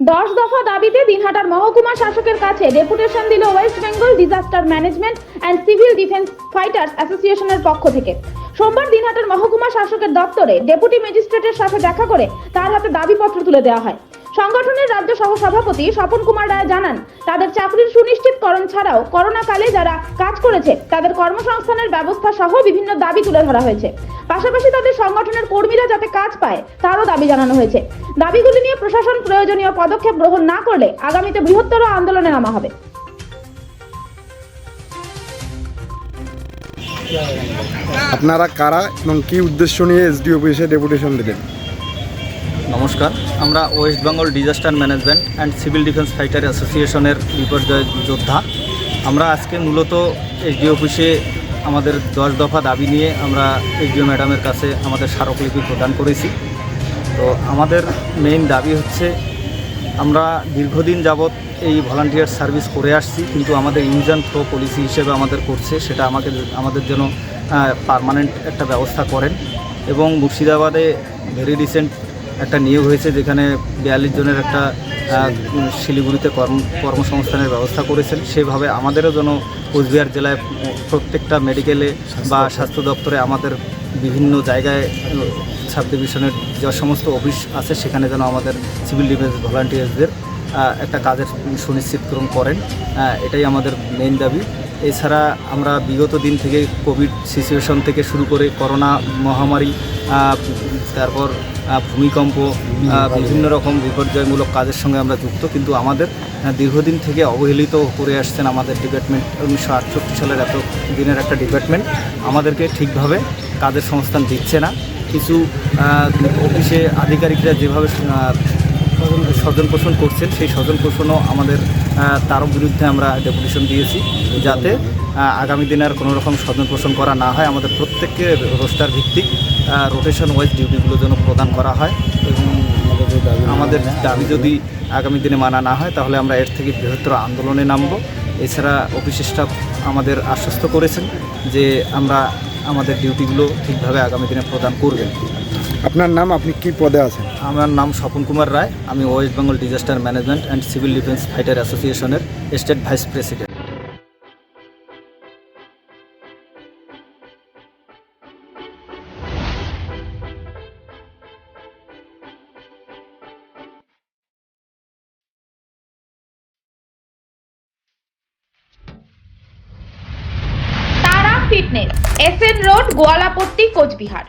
10 দফা দাবিতে দিনহাটার মহকুমা শাসকের কাছে ডেপুটেশন দিল West Bengal disaster management and civil defence fighters অ্যাসোসিয়েশনের পক্ষ থেকে। সোমবার দিনহাটার মহকুমা শাসকের দপ্তরে ডেপুটি ম্যাজিস্ট্রেটের সাথে দেখা করে তার হাতে দাবিপত্র তুলে দেওয়া হয়। সংগঠনের রাজ্য সহ সভাপতি স্বপন কুমার রায় জানান, তাদের চাকরির সুনিশ্চিতকরণ ছাড়াও করোনাকালে যারা কাজ করেছে তাদের কর্মসংস্থানের ব্যবস্থা সহ বিভিন্ন দাবি তুলে ধরা হয়েছে। পাশাপাশি তাদের সংগঠনের কর্মীরা যাতে কাজ পায় তারও দাবি জানানো হয়েছে। দাবিগুলি নিয়ে প্রশাসন প্রয়োজনীয় পদক্ষেপ গ্রহণ না করলে আগামীতে বৃহত্তর আন্দোলনে নামা হবে। আপনারা কারা এবং কি উদ্দেশ্য নিয়ে এসডি অফিসে ডেপুটেশন দিলেন? নমস্কার, আমরা West Bengal disaster management and civil defence fighter অ্যাসোসিয়েশনের বিপর্যয় যোদ্ধা। আমরা আজকে মূলত এসডি অফিসে আমাদের 10 দফা দাবি নিয়ে আমরা এসডিও ম্যাডামের কাছে আমাদের স্মারকলিপি প্রদান করেছি। তো আমাদের মেইন দাবি হচ্ছে, আমরা দীর্ঘদিন যাবৎ এই ভলান্টিয়ার সার্ভিস করে আসছি, কিন্তু আমাদের ইউজ অ্যান্ড থ্রো পলিসি হিসেবে আমাদের করছে, সেটা আমাদের যেন পার্মানেন্ট একটা ব্যবস্থা করেন। এবং মুর্শিদাবাদে ভেরি রিসেন্ট একটা নিয়োগ হয়েছে, যেখানে 42 জনের একটা শিলিগুড়িতে কর্মসংস্থানের ব্যবস্থা করেছেন। সেভাবে আমাদেরও যেন কোচবিহার জেলায় প্রত্যেকটা মেডিকেলে বা স্বাস্থ্য দপ্তরে আমাদের বিভিন্ন জায়গায় সাব ডিভিশনের যে সমস্ত অফিস আছে সেখানে যেন আমাদের সিভিল ডিফেন্স ভলান্টিয়ার্সদের একটা কাজের সুনিশ্চিতকরণ করেন, এটাই আমাদের মেইন দাবি। এছাড়া আমরা বিগত দিন থেকে কোভিড সিচুয়েশন থেকে শুরু করে করোনা মহামারী, তারপর ভূমিকম্প, বিভিন্ন রকম বিপর্যয়মূলক কাজের সঙ্গে আমরা যুক্ত, কিন্তু আমাদের দীর্ঘদিন থেকে অবহেলিত করে আসছেন আমাদের ডিপার্টমেন্ট। 1968 সালের এত দিনের একটা ডিপার্টমেন্ট আমাদেরকে ঠিকভাবে কাজের সংস্থান দিচ্ছে না। কিছু অফিসে আধিকারিকরা যেভাবে স্বজন পোষণ করছেন, সেই স্বজন পোষণও আমাদের তারও বিরুদ্ধে আমরা ডেপুটেশন দিয়েছি, যাতে আগামী দিনে আর কোনো রকম স্বজন পোষণ করা না হয়। আমাদের প্রত্যেককে রোস্টার ভিত্তিক রোটেশন ওয়াইজ ডিউটিগুলো যেন প্রদান করা হয়, এবং আমাদের দাবি যদি আগামী দিনে মানা না হয় তাহলে আমরা এর থেকে বৃহত্তর আন্দোলনে নামব। এছাড়া অফিস স্টাফ আমাদের আশ্বস্ত করেছেন যে আমরা আমাদের ডিউটিগুলো ঠিকভাবে আগামী দিনে প্রদান করবেন। আপনার নাম, আপনি কি পদে আছেন? আমার নাম স্বপন কুমার রায়, আমি West Bengal disaster management and civil defence fighter অ্যাসোসিয়েশনের state vice president. Tara fitness, SN road, Goalapatti, Cooch Behar.